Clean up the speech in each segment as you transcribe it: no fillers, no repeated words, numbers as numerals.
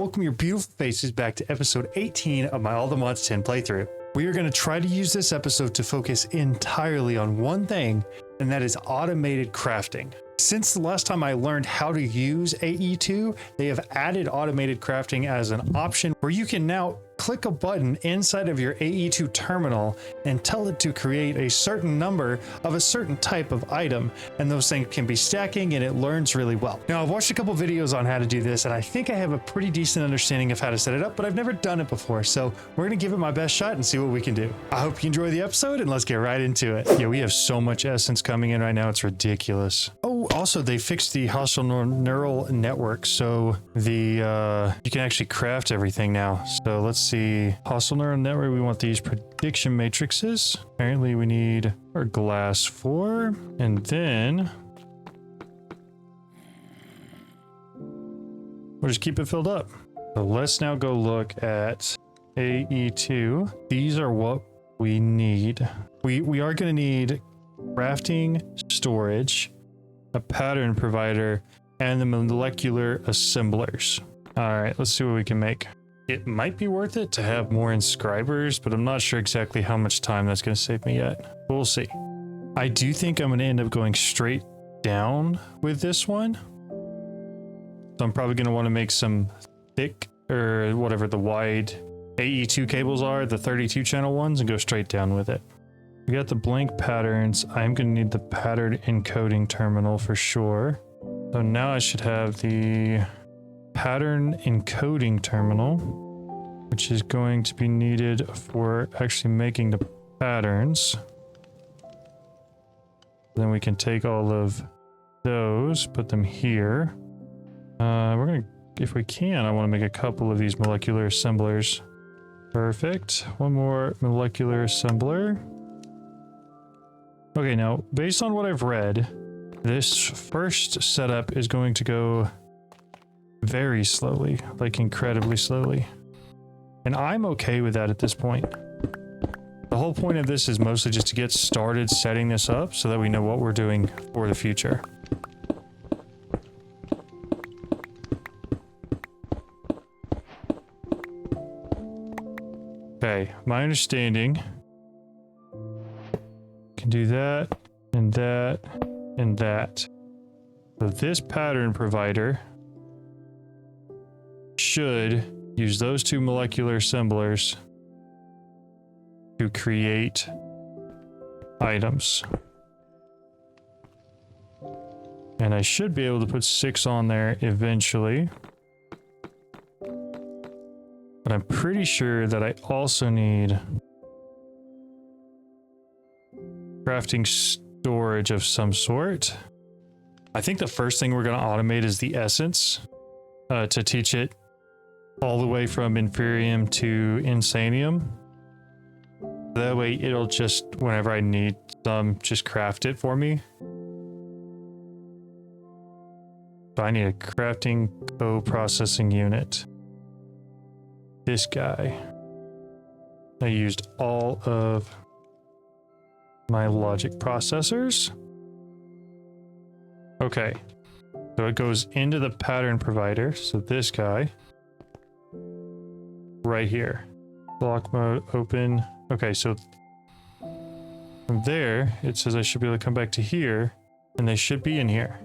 welcome your beautiful faces back to episode 18 of my All the Mods 10 playthrough. We are going to try to use this episode to focus entirely on one thing, and that is automated crafting. Since the last time I learned how to use AE2, they have added automated crafting as an option where you can now click a button inside of your AE2 terminal and tell it to create a certain number of a certain type of item, and those things can be stacking and it learns really well. Now, I've watched a couple videos on how to do this and I think I have a pretty decent understanding of how to set it up, but I've never done it before, so we're gonna give it my best shot and see what we can do. I hope you enjoy the episode and let's get right into it. Yeah, we have so much essence coming in right now, it's ridiculous. Oh, also they fixed the hostile neural network, so the you can actually craft everything now. So let's see, hostile neural network, we want these prediction matrices. Apparently we need our glass 4, and then we'll just keep it filled up. So let's now go look at AE2. These are what we need. We are going to need crafting, storage, a pattern provider, and the molecular assemblers. All right, let's see what we can make. It might be worth it to have more inscribers, but I'm not sure exactly how much time that's going to save me yet. We'll see. I do think I'm going to end up going straight down with this one. So I'm probably going to want to make some thick, or whatever the wide AE2 cables are, the 32 channel ones, and go straight down with it. We got the blank patterns. I'm going to need the pattern encoding terminal for sure. So now I should have the pattern encoding terminal, which is going to be needed for actually making the patterns. Then we can take all of those, put them here. We're going to, if we can, I want to make a couple of these molecular assemblers. Perfect. One more molecular assembler. Okay, now, based on what I've read, this first setup is going to go very slowly, like incredibly slowly. And I'm okay with that at this point. The whole point of this is mostly just to get started setting this up so that we know what we're doing for the future. Okay, my understanding, can do that, and that, and that. So this pattern provider should use those two molecular assemblers to create items. And I should be able to put 6 on there eventually. But I'm pretty sure that I also need crafting storage of some sort. I think the first thing we're going to automate is the essence to teach it all the way from Inferium to Insanium. That way it'll just, whenever I need some, just craft it for me. So I need a crafting co-processing unit. This guy. I used all of my logic processors. Okay. So it goes into the pattern provider. So this guy. Right here. Block mode, open. Okay, so from there, it says I should be able to come back to here, and they should be in here.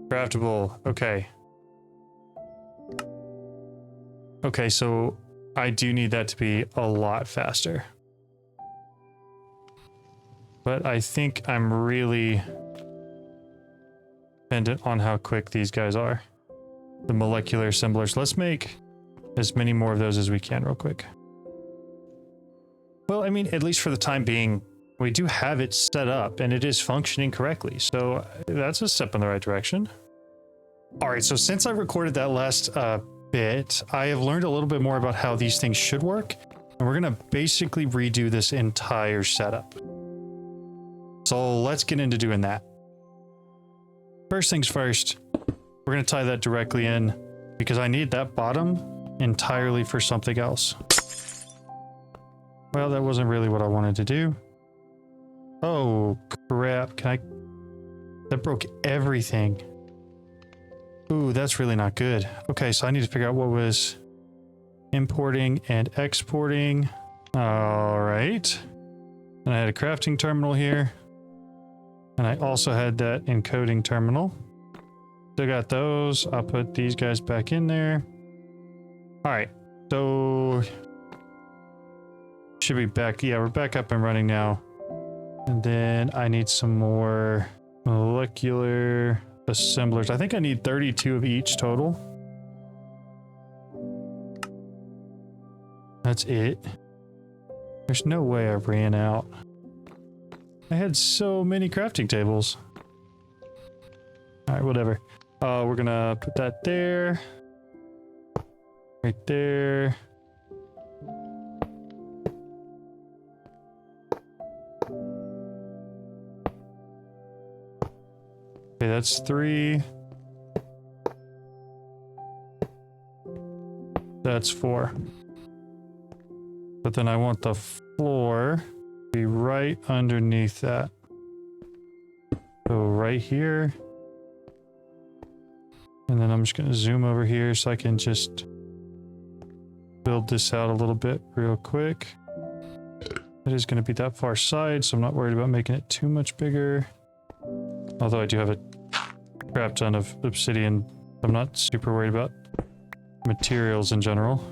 Craftable. Okay. Okay, so I do need that to be a lot faster. But I think I'm really dependent on how quick these guys are. The molecular assemblers. Let's make as many more of those as we can real quick. Well, I mean, at least for the time being, we do have it set up and it is functioning correctly. So that's a step in the right direction. All right, so since I recorded that last bit, I have learned a little bit more about how these things should work. And we're going to basically redo this entire setup. So let's get into doing that. First things first, we're going to tie that directly in because I need that bottom entirely for something else. Well, that wasn't really what I wanted to do. Oh, crap. That broke everything. Ooh, that's really not good. Okay, so I need to figure out what was importing and exporting. All right. And I had a crafting terminal here. And I also had that encoding terminal. Still got those. I'll put these guys back in there. All right. So should be back. Yeah, we're back up and running now. And then I need some more molecular assemblers. I think I need 32 of each total. That's it. There's no way I ran out. I had so many crafting tables. All right, whatever. We're gonna put that there. Right there. Okay, that's 3. That's 4. But then I want the floor to be right underneath that. So right here. And then I'm just going to zoom over here so I can just build this out a little bit real quick. It is going to be that far side, so I'm not worried about making it too much bigger. Although I do have a crap ton of obsidian. I'm not super worried about materials in general.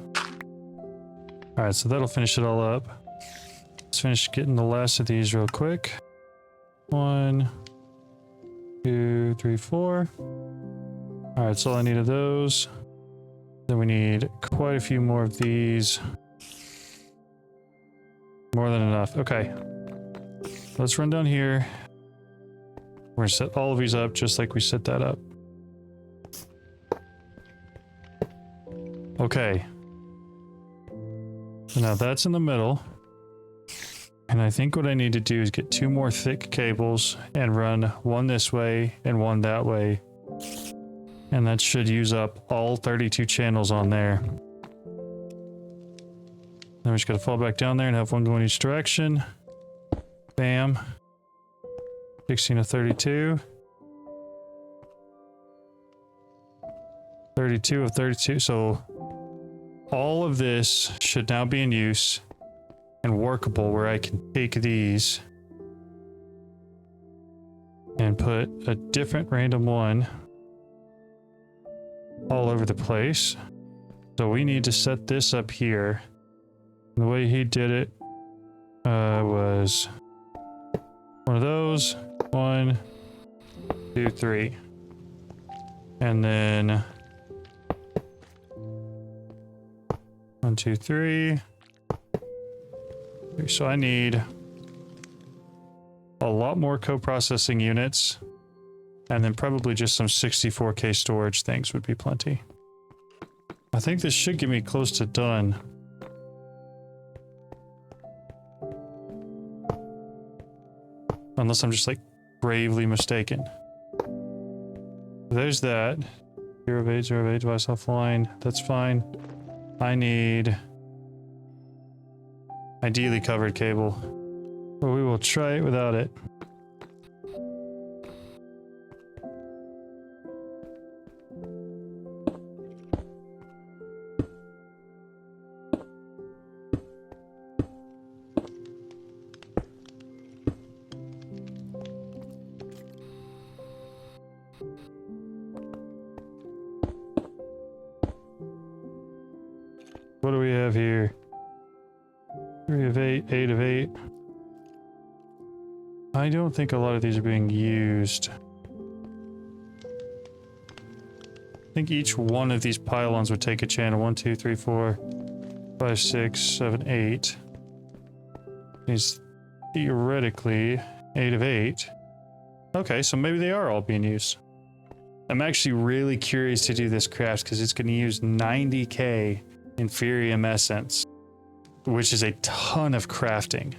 Alright, so that'll finish it all up. Let's finish getting the last of these real quick. 1, 2, 3, 4. Alright, that's all I need of those. Then we need quite a few more of these. More than enough. Okay. Let's run down here. We're going to set all of these up just like we set that up. Okay. So now that's in the middle. And I think what I need to do is get 2 more thick cables and run one this way and one that way. And that should use up all 32 channels on there. Then we just got to fall back down there and have one going each direction. Bam. 16 of 32. 32 of 32. So all of this should now be in use and workable, where I can take these and put a different random one all over the place. So we need to set this up here. And the way he did it was one of those. 1, 2, 3. And then 1, 2, 3. So I need a lot more co-processing units, and then probably just some 64K storage things would be plenty. I think this should get me close to done. Unless I'm just like gravely mistaken. There's that. 0 of 8, 0 of 8 device offline. That's fine. I need ideally covered cable. But we will try it without it. What do we have here? 3 of 8, 8 of 8. I don't think a lot of these are being used. I think each one of these pylons would take a channel. 1, 2, 3, 4, 5, 6, 7, 8. These theoretically 8 of 8. Okay, so maybe they are all being used. I'm actually really curious to do this craft because it's going to use 90k Inferium essence, which is a ton of crafting,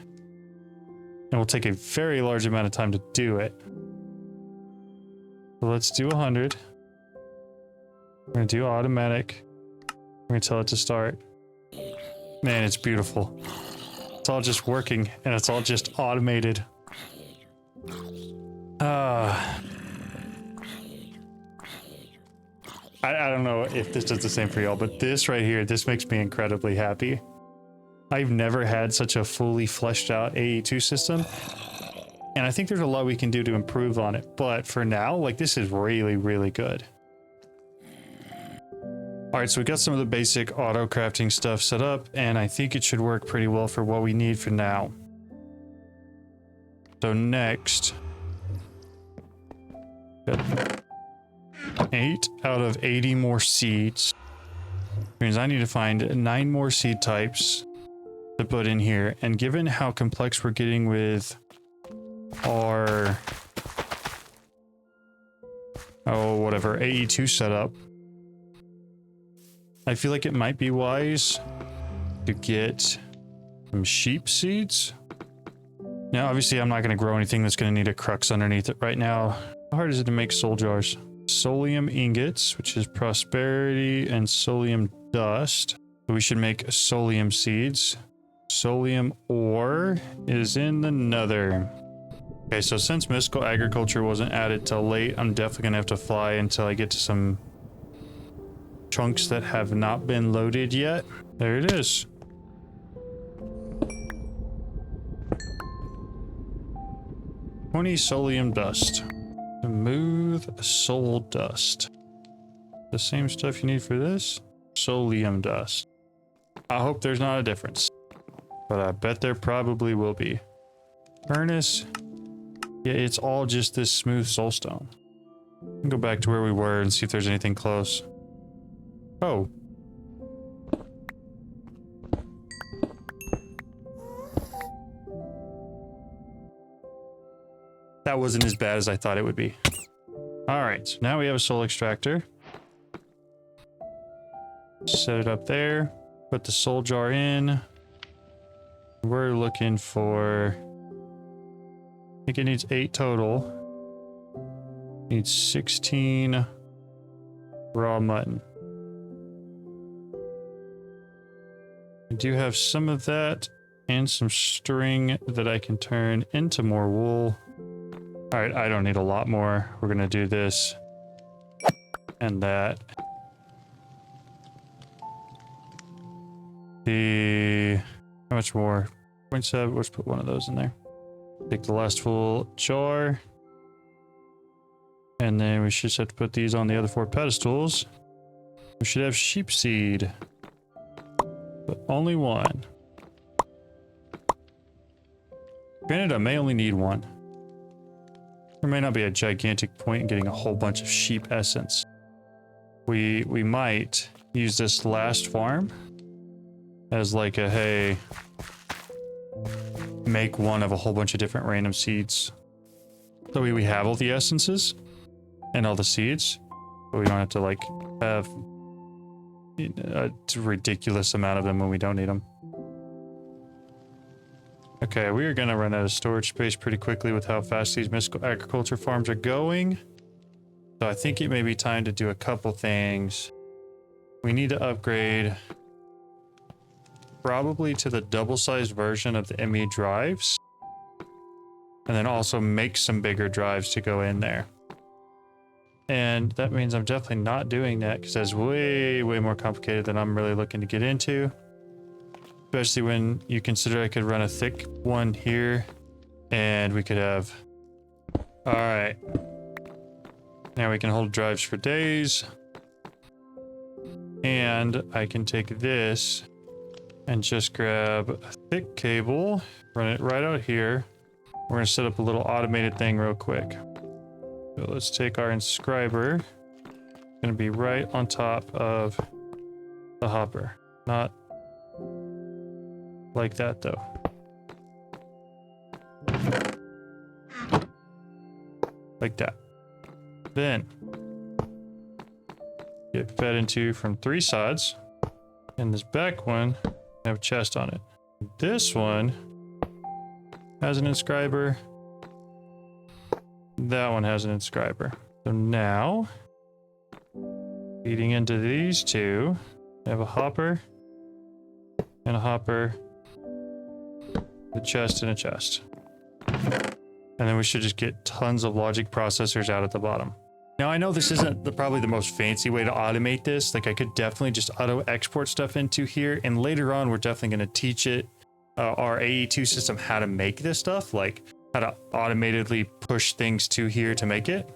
and will take a very large amount of time to do it. So let's do 100. We're going to do automatic. We're going to tell it to start. Man, it's beautiful. It's all just working, and it's all just automated. I don't know if this does the same for y'all, but this right here, this makes me incredibly happy. I've never had such a fully fleshed out AE2 system. And I think there's a lot we can do to improve on it. But for now, like, this is really, really good. All right, so we got some of the basic auto crafting stuff set up, and I think it should work pretty well for what we need for now. So next, 8 out of 80 more seeds. Means I need to find 9 more seed types to put in here. And given how complex we're getting with our whatever AE2 setup, I feel like it might be wise to get some sheep seeds. Now, obviously, I'm not going to grow anything that's going to need a crux underneath it right now. How hard is it to make soul jars? Solium ingots, which is prosperity, and solium dust. So we should make solium seeds. Solium ore is in the nether. Okay, so since mystical agriculture wasn't added till late, I'm definitely going to have to fly until I get to some chunks that have not been loaded yet. There it is. Solium dust. Smooth soul dust. The same stuff you need for this? Solium dust. I hope there's not a difference, but I bet there probably will be. Furnace. Yeah, it's all just this smooth soulstone. Go back to where we were and see if there's anything close. Oh. That wasn't as bad as I thought it would be. All right, so now we have a soul extractor. Set it up there. Put the soul jar in. We're looking for... I think it needs 8 total. Needs 16 raw mutton. I do have some of that and some string that I can turn into more wool. All right, I don't need a lot more. We're gonna do this and that. How much more? 0.7, let's put one of those in there. Take the last full jar. And then we should just have to put these on the other 4 pedestals. We should have sheep seed. But only 1. Granted, I may only need 1. There may not be a gigantic point in getting a whole bunch of sheep essence. We might use this last farm as like a, hey, make one of a whole bunch of different random seeds. So we have all the essences and all the seeds, but we don't have to like have a ridiculous amount of them when we don't need them. Okay, we are going to run out of storage space pretty quickly with how fast these mystical agriculture farms are going. So I think it may be time to do a couple things. We need to upgrade probably to the double-sized version of the ME drives. And then also make some bigger drives to go in there. And that means I'm definitely not doing that because that's way, way more complicated than I'm really looking to get into. Especially when you consider I could run a thick one here and we could have... All right. Now we can hold drives for days. And I can take this and just grab a thick cable, run it right out here. We're going to set up a little automated thing real quick. So let's take our inscriber. It's going to be right on top of the hopper. Not like that, though. Like that. Then get fed into from 3 sides. And this back one have a chest on it. This one has an inscriber. That one has an inscriber. So now, feeding into these 2, I have a hopper and a hopper, a chest and a chest. And then we should just get tons of logic processors out at the bottom. Now, I know this isn't probably the most fancy way to automate this. Like, I could definitely just auto export stuff into here. And later on, we're definitely going to teach it, our AE2 system, how to make this stuff, like how to automatically push things to here to make it.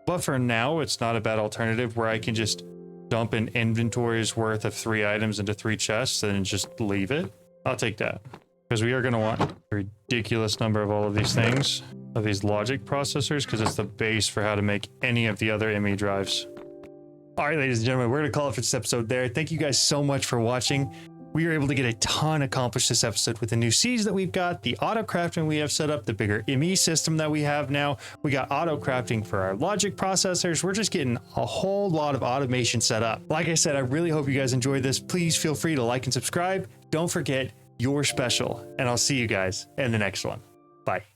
But for now, it's not a bad alternative where I can just dump an inventory's worth of 3 items into 3 chests and just leave it. I'll take that, because we are going to want a ridiculous number of all of these things, of these logic processors, because it's the base for how to make any of the other ME drives. All right, ladies and gentlemen, we're going to call it for this episode there. Thank you guys so much for watching. We were able to get a ton accomplished this episode with the new seeds that we've got, the auto crafting we have set up, the bigger ME system that we have now. We got auto crafting for our logic processors. We're just getting a whole lot of automation set up. Like I said, I really hope you guys enjoyed this. Please feel free to like and subscribe. Don't forget, you're special, and I'll see you guys in the next one. Bye.